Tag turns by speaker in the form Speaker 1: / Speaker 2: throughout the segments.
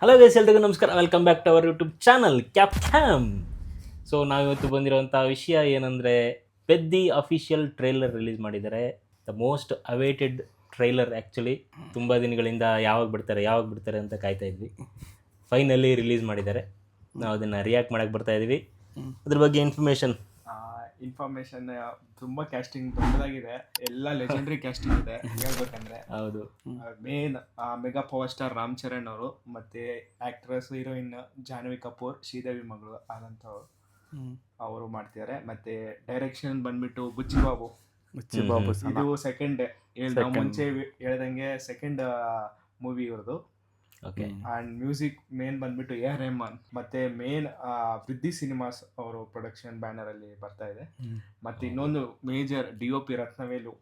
Speaker 1: Hello guys, ಎಲ್ರಿಗೂ ನಮಸ್ಕಾರ. Welcome back to our YouTube channel ಕ್ಯಾಮ್. ಸೊ ನಾವಿವತ್ತು ಬಂದಿರೋಂಥ ವಿಷಯ ಏನಂದರೆ, ಪೆದ್ದಿ ಅಫಿಷಿಯಲ್ ಟ್ರೈಲರ್ ರಿಲೀಸ್ ಮಾಡಿದ್ದಾರೆ. The most awaited trailer actually. ತುಂಬ ದಿನಗಳಿಂದ ಯಾವಾಗ ಬಿಡ್ತಾರೆ ಅಂತ ಕಾಯ್ತಾ ಇದ್ವಿ. ಫೈನಲಿ ರಿಲೀಸ್ ಮಾಡಿದ್ದಾರೆ. ನಾವು ಅದನ್ನು ರಿಯಾಕ್ಟ್ ಮಾಡೋಕ್ಕೆ ಬರ್ತಾ ಇದ್ದೀವಿ. ಅದ್ರ ಬಗ್ಗೆ ಇನ್ಫಾರ್ಮೇಷನ್
Speaker 2: ತುಂಬಾ ಕ್ಯಾಸ್ಟಿಂಗ್ ದೊಡ್ಡದಾಗಿದೆ. ಎಲ್ಲ ಲೆಜೆಂಡರಿ ಕ್ಯಾಸ್ಟಿಂಗ್ ಇದೆ ಹೇಳ್ಬೇಕಂದ್ರೆ.
Speaker 1: ಹೌದು.
Speaker 2: Main mega power star Ram Charan ಅವರು, ಮತ್ತೆ ಆಕ್ಟ್ರೆಸ್ ಹೀರೋಯಿನ್ ಜಾಹ್ನವಿ ಕಪೂರ್, ಶ್ರೀದೇವಿ ಮಗಳು ಆದಂಥವ್ರು ಅವರು ಮಾಡ್ತಿದ್ದಾರೆ. ಮತ್ತೆ ಡೈರೆಕ್ಷನ್ ಬಂದ್ಬಿಟ್ಟು ಬುಚ್ಚಿ ಬಾಬು. ಇದು ಸೆಕೆಂಡ್ ಮುಂಚೆ ಹೇಳ್ದಂಗೆ ಸೆಕೆಂಡ್ ಮೂವಿ ಇವ್ರದ್ದು.
Speaker 1: ಓಕೆ.
Speaker 2: ಅಂಡ್ ಮ್ಯೂಸಿಕ್ ಮೇನ್ ಬಂದ್ಬಿಟ್ಟು AR ರೆಹಮಾನ್. ಮತ್ತೆ ಮೇನ್ ವೃದ್ಧಿ ಸಿನಿಮಾಸ್ ಅವರು ಪ್ರೊಡಕ್ಷನ್ ಬ್ಯಾನರ್ ಅಲ್ಲಿ ಬರ್ತಾ ಇದೆ. ಮತ್ತೆ ಇನ್ನೊಂದು ಮೇಜರ್ DOP ರತ್ನವೇಲು.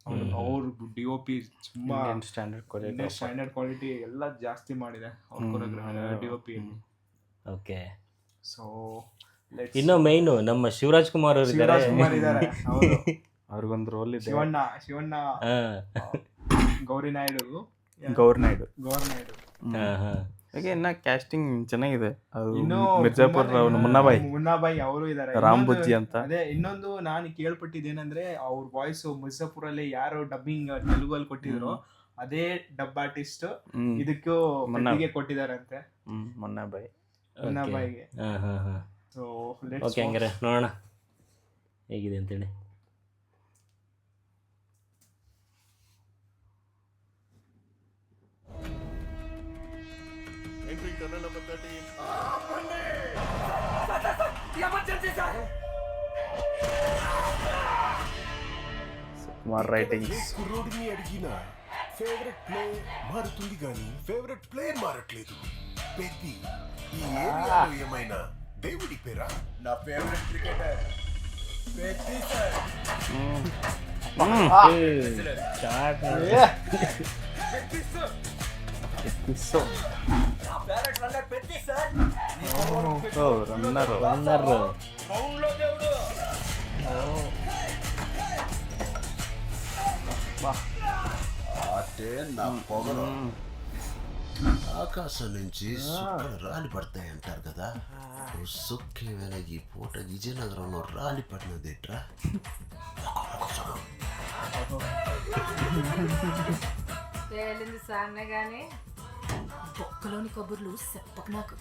Speaker 2: ಅವ್ರ DOP ತುಂಬಾ ಸ್ಟ್ಯಾಂಡರ್ಡ್ ಕ್ವಾಲಿಟಿ ಎಲ್ಲ ಜಾಸ್ತಿ ಮಾಡಿದೆ ಅವ್ರ DOP ಅಲ್ಲಿ.
Speaker 1: ಓಕೆ.
Speaker 2: ಸೊ
Speaker 1: ಇನ್ನೂ ಮೈನು ನಮ್ಮ ಶಿವರಾಜ್ ಕುಮಾರ್ ಅವರು
Speaker 2: ಇದ್ದಾರೆ.
Speaker 3: ಅವ್ರಿಗೊಂದು ರೋಲ್ ಇದೆ.
Speaker 2: ಶಿವಣ್ಣ ಗೌರಿ ನಾಯ್ಡು.
Speaker 3: ಹಾಗೆ ಇನ್ನ ಕ್ಯಾಸ್ಟಿಂಗ್ ಚೆನ್ನಾಗಿದೆ. ಅದು
Speaker 2: ಇನ್ನು
Speaker 3: ಮಿರ್ಜಾಪುರ್
Speaker 2: ಮುನ್ನಾಬಾಯಿ ಅವರು ಇದ್ದಾರೆ.
Speaker 3: ರಾಮ್ ಬುಜ್ಜಿ ಅಂತ.
Speaker 2: ಅದೇ ಇನ್ನೊಂದು ನಾನು ಕೇಳ್ಪಟ್ಟಿದ್ದೇನಂದ್ರೆ, ಅವ್ರ ವಾಯ್ಸ್ ಮಿರ್ಜಾಪುರಲ್ಲಿ ಯಾರು ಡಬ್ಬಿಂಗ್ ತೆಲುಗಲ್ಲಿ ಕೊಟ್ಟಿದ್ರು ಅದೇ ಡಬ್ ಆರ್ಟಿಸ್ಟ್ ಇದಕ್ಕೂ ಮಟ್ಟಿಗೆ ಕೊಟ್ಟಿದಾರಂತೆ. ಮುನ್ನಾಬಾಯಿಗೆ. ಸೊ
Speaker 1: ಓಕೆ, ಹಂಗಾರೆ ನೋಡೋಣ ಹೇಗಿದೆ ಅಂತೇಳಿ.
Speaker 3: కుమార్ రైటింగ్.
Speaker 4: కుర్రోడిని అడిగిన ఫేవరెట్ ప్లే మారుతుంది కానీ ఫేవరెట్ ప్లేయర్ మారట్లేదు. పెద్ది ఈ ఏరియాలో ఏమైనా దేవుడి పేరా? నా favourite cricketer Peddi sir.
Speaker 3: Runner
Speaker 4: అంటే నా పొగరు. ఆకాశం నుంచి సుక్కలు రాలి పడతాయి అంటారు కదా. సుక్కేమైనా ఈ పూట విజయనగరంలో రాలి పడినదేట్రా?
Speaker 5: తేలింది సాన్నే గాని బొక్కలోని కబుర్లు చెప్పకు నాకు.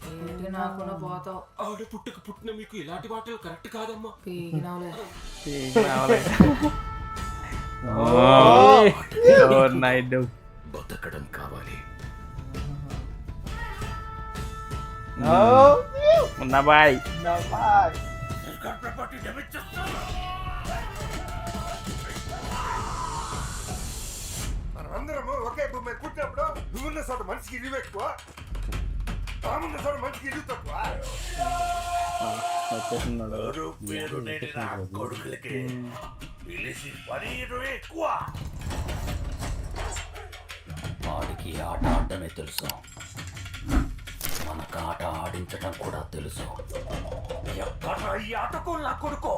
Speaker 5: ఏంటి నాకున్న పోతావు?
Speaker 6: ఆవిడ పుట్టిన మీకు ఇలాంటి మాటలు కరెక్ట్ కాదమ్మా.
Speaker 5: పీగినవులే.
Speaker 4: బతకడం కావాలి.
Speaker 3: మున్నాబాయ్.
Speaker 4: అందరము ఒకే భూమి మీద కూర్చున్నప్పుడు నువ్వున్న చోట మనిషికి ఇల్లు ఎక్కువ, తామున్న చోట మనిషికి ఇల్లు తక్కువ. కొడుకులకి పిలిచి పనియడం ఎక్కువ.
Speaker 7: వాడికి ఆట ఆడటమే తెలుసు, మనకు ఆట ఆడించడం కూడా తెలుసు.
Speaker 4: ఎక్కడ ఈ ఆటకు నా కొడుకో.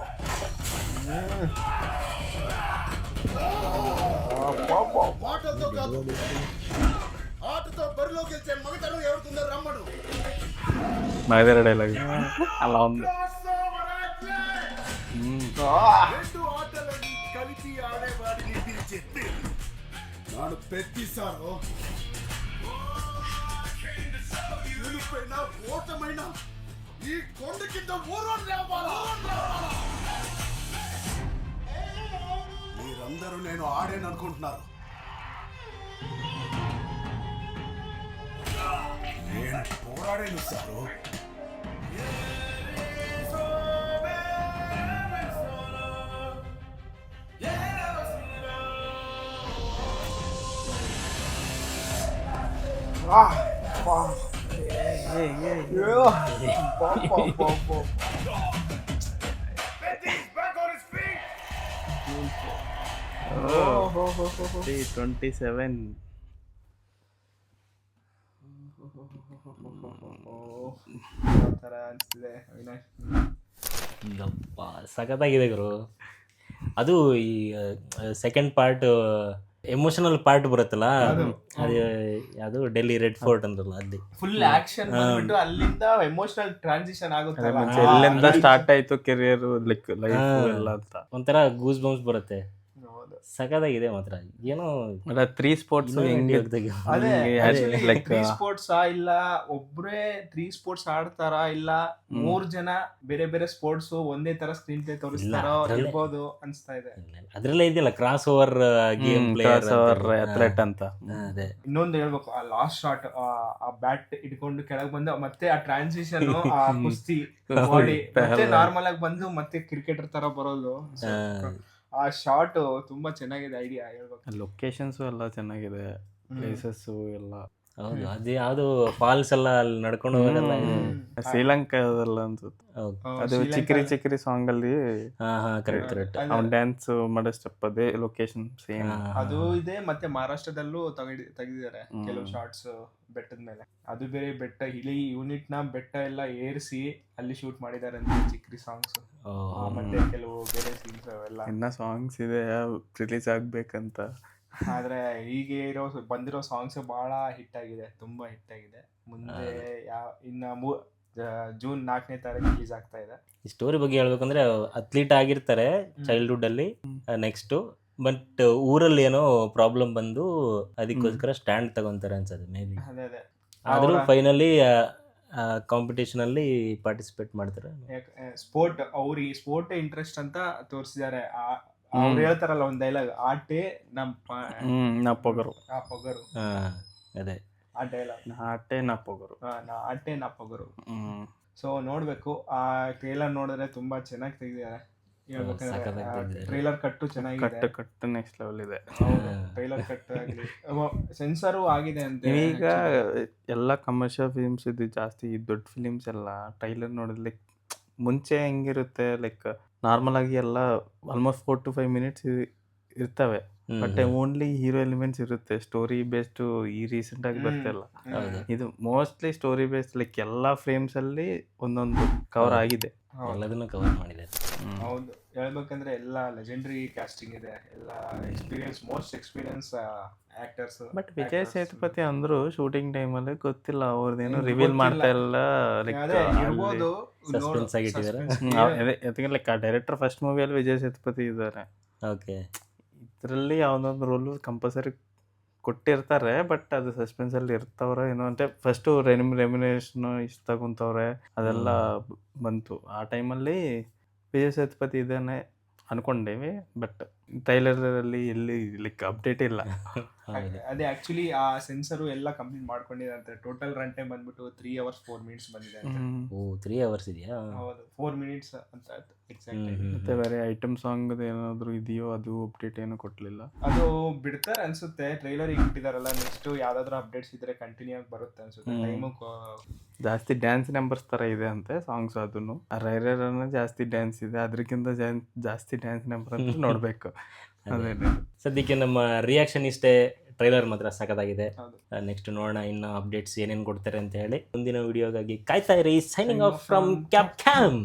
Speaker 4: మాటలతో కాదు, ఆటతో బరిలో గెలిచే మగతనం ఎవరుతుందో రమ్మడు.
Speaker 3: మగధర డైలాగ్ అలా ఉంది.
Speaker 4: రెండు ఆటలని కలిపి ఆడేవాడిని పిలిచేది నాను పెద్దిసారు. గెలుపైనా ఓటమైనా ఈ కొండ కింద ఊరు రావాలా? మీరందరూ నేను ఆడేననుకుంటున్నారు. నేను పోరాడాను సారు.
Speaker 1: ಸಖತ್ತಾಗಿದೆ ಗುರು. ಅದು ಈ ಸೆಕೆಂಡ್ ಪಾರ್ಟ್ ಎಮೋಷನಲ್ ಪಾರ್ಟ್ ಬರುತ್ತಲ್ಲ ಅದು ಅದು ಡೆಲ್ಲಿ ರೆಡ್ ಫೋರ್ಟ್ ಅಂದ್ರಲ್ಲ ಅಲ್ಲಿ
Speaker 2: ಫುಲ್ ಆಕ್ಷನ್ ಬಂದ್ಬಿಟ್ಟು ಅಲ್ಲಿಂದ ಎಮೋಷನಲ್ ಟ್ರಾನ್ಸಿಷನ್ ಆಗುತ್ತಲ್ಲ.
Speaker 3: ಮುಂಚೆ ಎಲ್ಲಿಂದ ಸ್ಟಾರ್ಟ್ ಆಯ್ತು ಕೆರಿಯರ್ ಲೈಕ್ ಲೈಫ್ ಎಲ್ಲ ಅಂತ
Speaker 1: ಒಂಥರ ಗೂಸ್ ಬಂಪ್ಸ್ ಬರುತ್ತೆ.
Speaker 2: ಹೌದು.
Speaker 1: ಸಖತ್ತಾಗಿದೆ ಮಾತ್ರ. ಏನೋ
Speaker 3: 3 ಸ್ಪೋರ್ಟ್ಸ್ ಹೆಂಗೆ ಲೈಕ್
Speaker 2: ಸ್ಪೋರ್ಟ್ಸ್ ಇಲ್ಲ ಒಬ್ರೇ 3 ಸ್ಪೋರ್ಟ್ಸ್ ಆಡ್ತಾರ ಇಲ್ಲ 3 ಜನ ಬೇರೆ ಬೇರೆ ಸ್ಪೋರ್ಟ್ಸ್ ಒಂದೇ ತರ ಸ್ಕ್ರೀನ್ ಪ್ಲೇ ತೋರಿಸ್ತಾರೋ ಇರ್ಬೋದು ಅನ್ಸ್ತಾ ಇದೆ.
Speaker 1: ಅದ್ರಲ್ಲೇ ಇದೆಯಲ್ಲ ಕ್ರಾಸ್ ಓವರ್ ಗೇಮ್
Speaker 3: ಅಥ್ಲೆಟ್ ಅಂತ.
Speaker 1: ಅದೇ
Speaker 2: ಇನ್ನೊಂದು ಹೇಳ್ಬೇಕು, ಆ ಲಾಸ್ಟ್ ಶಾಟ್ ಆ ಬ್ಯಾಟ್ ಇಟ್ಕೊಂಡು ಕೆಳಗ್ ಬಂದು ಮತ್ತೆ ಆ ಟ್ರಾನ್ಸಿಷನ್ ಆ ಕುಸ್ತಿ ಬಾಡಿ ಮತ್ತೆ ನಾರ್ಮಲ್ ಆಗಿ ಬಂದು ಮತ್ತೆ ಕ್ರಿಕೆಟರ್ ತರ ಬರೋದು. ಆ ಶಾಟ್ ತುಂಬಾ ಚೆನ್ನಾಗಿದೆ, ಐಡಿಯಾ ಹೇಳ್ಬೇಕು.
Speaker 3: ಲೊಕೇಶನ್ಸ್ ಎಲ್ಲ ಚೆನ್ನಾಗಿದೆ, ಪ್ಲೇಸಸ್ ಎಲ್ಲ.
Speaker 1: ಹೌದು, ಅದು ಯಾವ್ದು ಫಾಲ್ಸ್ ಎಲ್ಲ ಅಲ್ಲಿ ನಡ್ಕೊಂಡು ಹೋಗೋದೆಲ್ಲ ಇದೆ.
Speaker 3: ಶ್ರೀಲಂಕಾದಲ್ಲ ಅನ್ಸುತ್ತೆ ಅದು. ಚಿಕ್ರಿ ಚಿಕ್ರಿ ಸಾಂಗ್ ಅಲ್ಲಿ
Speaker 1: ಕರೆಕ್ಟ್
Speaker 3: ಅವ್ನ್ ಡ್ಯಾನ್ಸ್ ಮಾಡೋ ಸ್ಟೆಪ್ ಅದೇ ಲೊಕೇಶನ್ ಸೇಮ್
Speaker 2: ಅದು ಇದೆ. ಮತ್ತೆ ಮಹಾರಾಷ್ಟ್ರದಲ್ಲೂ ತೆಗೆದಿದ್ದಾರೆ ಕೆಲವು ಶಾರ್ಟ್ಸ್ ಬೆಟ್ಟದ ಮೇಲೆ. ಅದು ಬೇರೆ ಬೆಟ್ಟ, ಇಲ್ಲಿ ಯೂನಿಟ್ ನ ಬೆಟ್ಟ ಎಲ್ಲ ಏರಿಸಿ ಅಲ್ಲಿ ಶೂಟ್ ಮಾಡಿದ್ದಾರೆ ಅಂತ ಚಿಕ್ರಿ ಸಾಂಗ್ಸ್. ಮತ್ತೆ ಕೆಲವು ಬೇರೆ ಸೀನ್ಸ್ ಎಲ್ಲ
Speaker 3: ಇನ್ನ ಸಾಂಗ್ಸ್ ಇದೆ ರಿಲೀಸ್ ಆಗ್ಬೇಕಂತ.
Speaker 2: ಆದ್ರೆ ಈಗ ಬಂದಿರೋ ಸಾಂಗ್ಸ್ ಬಹಳ ಹಿಟ್ ಆಗಿದೆ, ತುಂಬಾ ಹಿಟ್ ಆಗಿದೆ. ಮುಂದೆ ಇನ್ನ ಜೂನ್ 4ನೇ ತಾರೀಕು ರಿಲೀಸ್ ಆಗ್ತಾ ಇದೆ.
Speaker 1: ಈ ಸ್ಟೋರಿ ಬಗ್ಗೆ ಹೇಳ್ಬೇಕಂದ್ರೆ ಅಥ್ಲೀಟ್ ಆಗಿರ್ತಾರೆ ಚೈಲ್ಡ್ಹುಡ್ ಅಲ್ಲಿ, ನೆಕ್ಸ್ಟ್ ಬಟ್ ಊರಲ್ಲಿ ಏನೋ ಪ್ರಾಬ್ಲಮ್ ಬಂದು ಅದಕ್ಕೋಸ್ಕರ ಸ್ಟ್ಯಾಂಡ್ ತಗೊಂತಾರೆ ಅನ್ಸತ್ತೆ ಮೇ ಬಿ.
Speaker 2: ಅದೇ
Speaker 1: ಆದ್ರೂ ಫೈನಲಿ ಕಾಂಪಿಟೇಷನ್ ಅಲ್ಲಿ ಪಾರ್ಟಿಸಿಪೇಟ್ ಮಾಡ್ತಾರೆ.
Speaker 2: ಸ್ಪೋರ್ಟ್ ಅವ್ರಿಗೆ ಸ್ಪೋರ್ಟ್ ಇಂಟ್ರೆಸ್ಟ್ ಅಂತ ತೋರಿಸಿದ್ದಾರೆ. ಅವ್ರು ಹೇಳ್ತಾರಲ್ಲ ಒಂದ್ ಡೈಲಾಗ್, ಆಟೆ
Speaker 3: ನಾ ಪೊಗರು.
Speaker 2: ಆ ಪೊಗರು
Speaker 1: ಅದೇ
Speaker 2: ಆ ಡೈಲಾಗ್,
Speaker 3: ಆಟೆ ನಾ ಪೊಗರು.
Speaker 2: ಆಟೆ ನಾ ಪೊಗರು. ಸೊ ನೋಡ್ಬೇಕು, ಆ ಟ್ರೇಲರ್ ನೋಡಿದ್ರೆ ತುಂಬಾ ಚೆನ್ನಾಗಿ ತೆಗೆದಿದ್ದಾರೆ. ಟ್ರೈಲರ್ ಕಟ್ಟು ಚೆನ್ನಾಗಿದೆ,
Speaker 3: ಕಟ್ಟು ನೆಕ್ಸ್ಟ್ ಲೆವೆಲ್ ಇದೆ.
Speaker 2: ಟ್ರೈಲರ್ ಕಟ್ ಆಗಿದೆ, ಸೆನ್ಸರು ಆಗಿದೆ ಅಂತ.
Speaker 3: ಈಗ ಎಲ್ಲ ಕಮರ್ಷಿಯಲ್ ಫಿಲ್ಮ್ಸ್ ಇದು ಜಾಸ್ತಿ, ದೊಡ್ಡ ಫಿಲಿಮ್ಸ್ ಎಲ್ಲ ಟ್ರೈಲರ್ ನೋಡಿದ್ರೆ ಲೈಕ್ ಮುಂಚೆ ಹೆಂಗಿರುತ್ತೆ ಲೈಕ್ ನಾರ್ಮಲ್ ಆಗಿ ಎಲ್ಲ ಆಲ್ಮೋಸ್ಟ್ 4 to 5 minutes ಇರ್ತವೆ. ಬಟ್ ಓನ್ಲಿ ಹೀರೋ ಎಲಿಮೆಂಟ್ಸ್ ಇರುತ್ತೆ, ಸ್ಟೋರಿ ಬೇಸ್ಡ್. ಈ ರೀಸೆಂಟ್ ಆಗಿ ಬರ್ತಿಲ್ಲ, ಇದು ಮೋಸ್ಟ್ಲಿ ಸ್ಟೋರಿ ಬೇಸ್ಡ್. ಲೈಕ್ ಎಲ್ಲ ಫ್ರೇಮ್ಸ್ ಅಲ್ಲಿ ಒಂದೊಂದು ಕವರ್ ಆಗಿದೆ,
Speaker 1: ಎಲ್ಲದನ್ನು ಕವರ್ ಮಾಡಿದ್ದಾರೆ.
Speaker 2: ಹೌದು, ಹೇಳ್ಬೇಕಂದ್ರೆ ಎಲ್ಲ ಲೆಜೆಂಡರಿ ಕಾಸ್ಟಿಂಗ್ ಇದೆ, ಎಲ್ಲ most experience actors.
Speaker 3: But Vijay Sethupathi ಅಂದ್ರು ಶೂಟಿಂಗ್ ಟೈಮ್ ಅಲ್ಲಿ ಗೊತ್ತಿಲ್ಲ, ಅವ್ರದ್ದೇನು ರಿವೀಲ್ ಮಾಡ್ತಾ ಇಲ್ಲ.
Speaker 2: ಇರ್ಬೋದು,
Speaker 1: ಸಸ್ಪೆನ್ಸ್ ಆಗಿಟ್ಟಿದ್ದಾರೆ.
Speaker 3: ಲೈಕ್ ಆ ಡೈರೆಕ್ಟರ್ ಫಸ್ಟ್ ಮೂವಿಯಲ್ಲಿ ವಿಜಯ್ ಸೇತುಪತಿ ಇದ್ದಾರೆ.
Speaker 1: ಓಕೆ,
Speaker 3: ಇದರಲ್ಲಿ ಯಾವ್ದೊಂದು ರೋಲು ಕಂಪಲ್ಸರಿ ಕೊಟ್ಟಿರ್ತಾರೆ, ಬಟ್ ಅದು ಸಸ್ಪೆನ್ಸ್ ಅಲ್ಲಿ ಇರ್ತವ್ರೆ ಏನೋ ಅಂತ. ಫಸ್ಟ್ ರೆಮ್ಯುನರೇಷನ್ ಇಷ್ಟು ತಗೊಂತವ್ರೆ, ಅದೆಲ್ಲ ಬಂತು. ಆ ಟೈಮಲ್ಲಿ ವಿಜಯ್ ಸೇತುಪತಿ ಇದ್ದಾನೆ ಅನ್ಕೊಂಡೇವಿ, ಬಟ್ ಟ್ರೈಲರ್ ಅಲ್ಲಿ ಎಲ್ಲಿ ಲೈಕ್ ಅಪ್ಡೇಟ್ ಇಲ್ಲ.
Speaker 2: ಅದೇ ಆಕ್ಚುಲಿ ಆ ಸೆನ್ಸರು ಎಲ್ಲ ಕಂಪ್ಲೀಟ್ ಮಾಡ್ಕೊಂಡಿದೆ. ಟೋಟಲ್ ರನ್ ಟೈಮ್ ಬಂದ್ಬಿಟ್ಟು 3 hours 4 minutes ಬಂದಿದೆ.
Speaker 1: ಓ 3 hours ಇದೆಯಾ?
Speaker 2: ಹೌದು, 4 minutes ಅಂತ ಎಕ್ಸಾಕ್ಟ್.
Speaker 3: ಮತ್ತೆ ಬೇರೆ ಐಟಮ್ ಸಾಂಗ್ ಏನಾದ್ರು ಇದೆಯೋ ಅದು ಅಪ್ಡೇಟ್ ಏನು ಕೊಟ್ಲಿಲ್ಲ.
Speaker 2: ಅದು ಬಿಡ್ತಾರೆ ಅನ್ಸುತ್ತೆ, ಟ್ರೈಲರ್ ಈಗ ಬಿಟ್ಟಿದಾರಲ್ಲ. ನೆಕ್ಸ್ಟ್ ಯಾವ್ದಾದ್ರು ಅಪ್ಡೇಟ್ಸ್ ಇದ್ರೆ ಕಂಟಿನ್ಯೂ ಆಗಿ ಬರುತ್ತೆ ಅನ್ಸುತ್ತೆ. ಟೈಮು
Speaker 3: ಜಾಸ್ತಿ ಡ್ಯಾನ್ಸ್ ನಂಬರ್ಸ್ ತರ ಇದೆ ಅಂತೆ ಸಾಂಗ್ಸ್. ಅದನ್ನು ರೈರರ್ ಜಾಸ್ತಿ ಡ್ಯಾನ್ಸ್ ಇದೆ, ಅದಕ್ಕಿಂತ ಜಾಸ್ತಿ ಡ್ಯಾನ್ಸ್ ನಂಬರ್ ಅಂತ ನೋಡ್ಬೇಕು.
Speaker 1: ಸದ್ಯಕ್ಕೆ ನಮ್ಮ ರಿಯಾಕ್ಷನ್ ಇಷ್ಟೇ. ಟ್ರೈಲರ್ ಮಾತ್ರ ಸಖತ್ತಾಗಿದೆ. ನೆಕ್ಸ್ಟ್ ನೋಡೋಣ ಇನ್ನು ಅಪ್ಡೇಟ್ಸ್ ಏನೇನು ಕೊಡ್ತಾರೆ ಅಂತ ಹೇಳಿ. ಮುಂದಿನ ವಿಡಿಯೋಗಾಗಿ ಕಾಯ್ತಾ ಇರಿ. Signing off from cap cam.